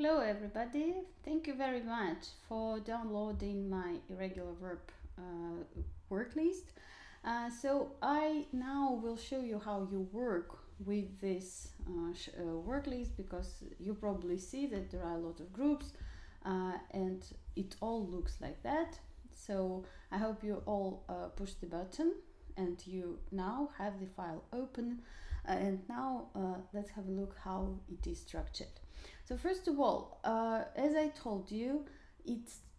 Hello everybody, thank you very much for downloading my irregular verb work list. So I now will show you how you work with this work list, because you probably see that there are a lot of groups and it all looks like that. So I hope you all push the button and you now have the file open, and now let's have a look how it is structured. So first of all, as I told you,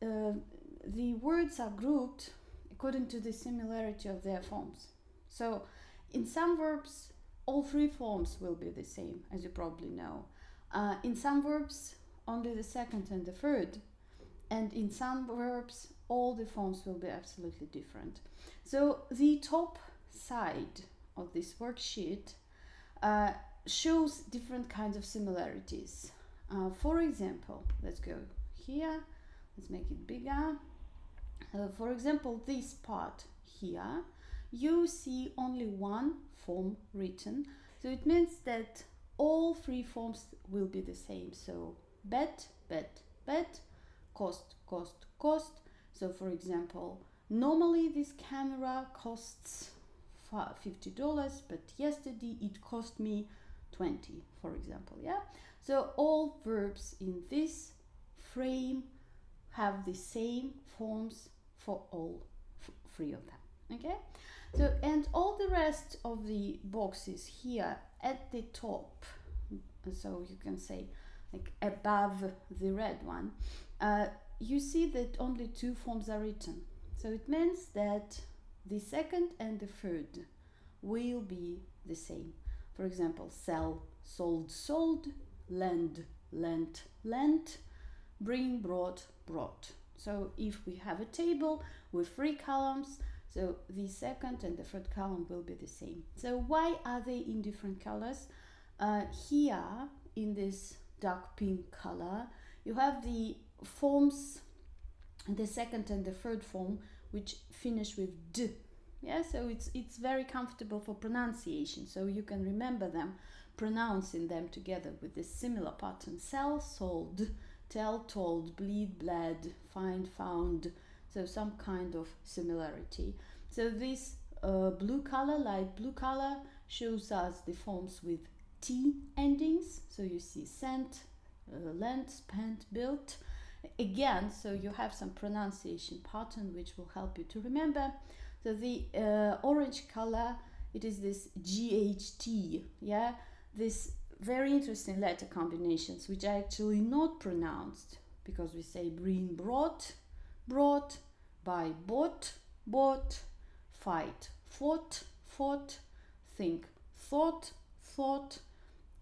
the words are grouped according to the similarity of their forms. So in some verbs, all three forms will be the same, as you probably know. In some verbs, only the second and the third. And in some verbs, all the forms will be absolutely different. So the top side of this worksheet shows different kinds of similarities. For example, let's go here, let's make it bigger. For example, this part here, you see only one form written. So it means that all three forms will be the same. So bet, bet, bet, cost, cost, cost. So for example, normally this camera costs $50, but yesterday it cost me 20, for example. Yeah, so all verbs in this frame have the same forms for all three of them. Okay, so and all the rest of the boxes here at the top, so you can say like above the red one, you see that only two forms are written. So it means that the second and the third will be the same. For example, sell, sold, sold, lend, lent, lent, bring, brought, brought. So if we have a table with three columns, so the second and the third column will be the same. So why are they in different colors? Here in this dark pink color, you have the forms, the second and the third form, which finish with d. Yeah, so it's very comfortable for pronunciation, so you can remember them, pronouncing them together with this similar pattern: sell, sold, tell, told, bleed, bled, find, found. So some kind of similarity. So this blue color, light blue color, shows us the forms with t endings. So you see sent, lent, spent, built. Again, so you have some pronunciation pattern which will help you to remember. So the orange color, it is this GHT, yeah, this very interesting letter combinations which are actually not pronounced, because we say bring, brought, brought, buy, bought, bought, fight, fought, fought, think, thought, thought,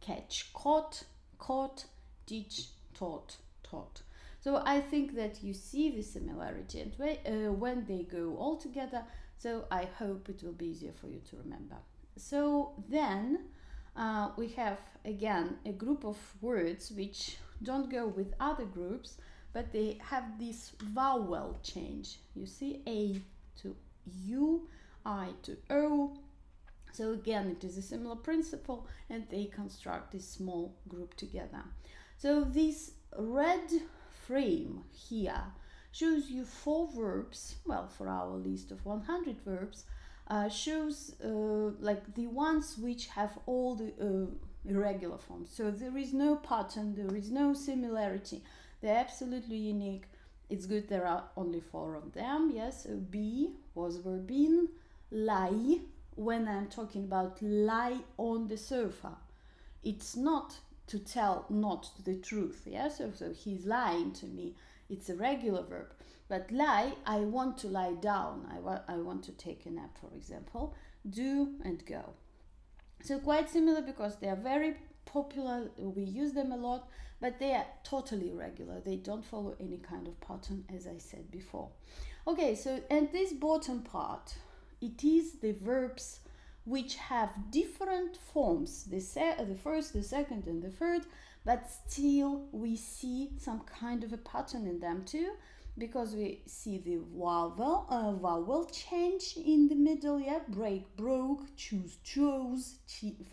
catch, caught, caught, teach, taught, taught. So I think that you see the similarity, and when they go all together, so I hope it will be easier for you to remember. So then we have again a group of words which don't go with other groups, but they have this vowel change. You see, A to U, I to O. So again, it is a similar principle, and they construct this small group together. So this red frame here shows you 4 verbs. Well, for our list of 100 verbs, shows like the ones which have all the irregular forms. So there is no pattern, there is no similarity. They're absolutely unique. It's good there are only 4 of them. Yes, so be was verb been, lie, when I'm talking about lie on the sofa, it's not to tell not the truth. Yeah, so he's lying to me, it's a regular verb. But lie, I want to lie down, I want to take a nap, for example. Do and go. So quite similar, because they are very popular, we use them a lot, but they are totally irregular. They don't follow any kind of pattern, as I said before. Okay, so and this bottom part, it is the verbs which have different forms, the first, the second, and the third, but still we see some kind of a pattern in them too, because we see the vowel change in the middle. Yeah, break, broke, choose, chose,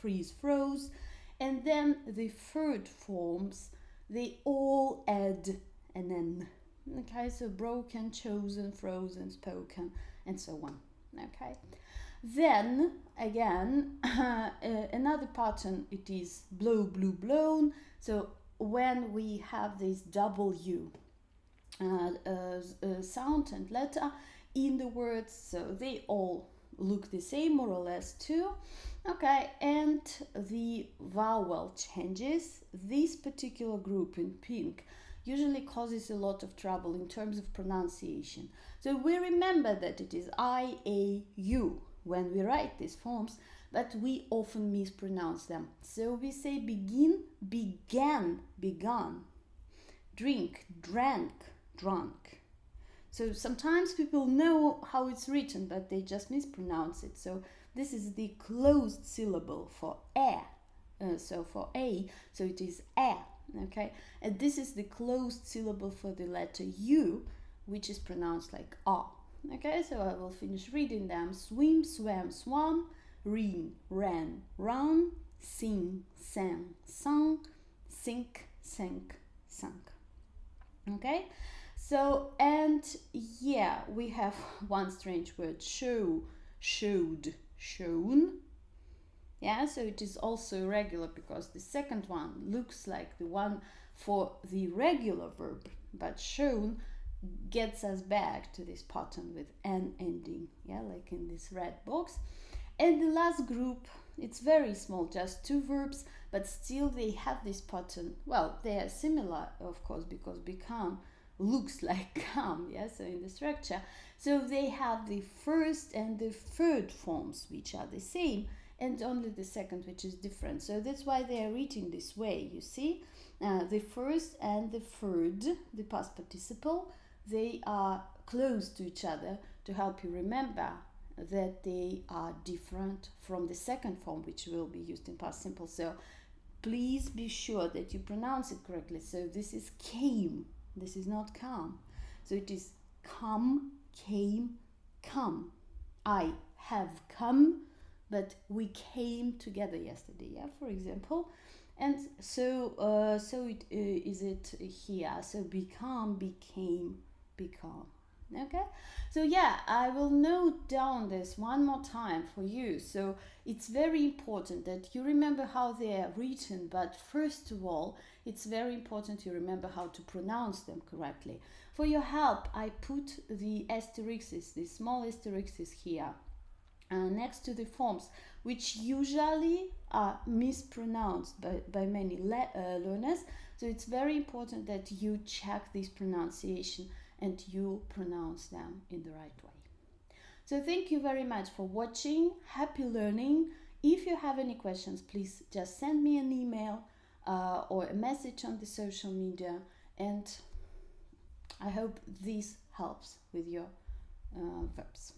freeze, froze, and then the third forms they all add an N. Okay, so broken, chosen, frozen, spoken, and so on. Okay, then again, another pattern, it is blow, blew, blown. So when we have this W sound and letter in the words, so they all look the same more or less too. Okay, and the vowel changes. This particular group in pink usually causes a lot of trouble in terms of pronunciation. So we remember that it is I, A, U when we write these forms, but we often mispronounce them. So we say begin, began, begun, drink, drank, drunk. So sometimes people know how it's written, but they just mispronounce it. So this is the closed syllable for a. So for a, so it is a. Okay, and this is the closed syllable for the letter U, which is pronounced like a. Okay, so I will finish reading them. Swim, swam, swam, read, ran, run, sing, sang, sung, sink, sank, sunk. Okay, so, and yeah, we have one strange word, show, showed, shown. Yeah, so it is also irregular because the second one looks like the one for the regular verb, but shown gets us back to this pattern with an ending, yeah, like in this red box. And the last group, it's very small, just two verbs, but still they have this pattern. Well, they are similar, of course, because become looks like come, yeah, so in the structure. So they have the first and the third forms, which are the same, and only the second, which is different. So that's why they are written this way, you see. The first and the third, the past participle, they are close to each other to help you remember that they are different from the second form, which will be used in past simple. So please be sure that you pronounce it correctly. So this is came, this is not come. So it is come, came, come. I have come, but we came together yesterday, yeah, for example. And so so it is it here. So become, became, become. Okay, so yeah, I will note down this one more time for you. So it's very important that you remember how they are written, but first of all, it's very important you remember how to pronounce them correctly. For your help, I put the asterisks, the small asterisks here next to the forms, which usually are mispronounced by many learners. So it's very important that you check this pronunciation and you pronounce them in the right way. So thank you very much for watching. Happy learning. If you have any questions, please just send me an email or a message on the social media, and I hope this helps with your verbs.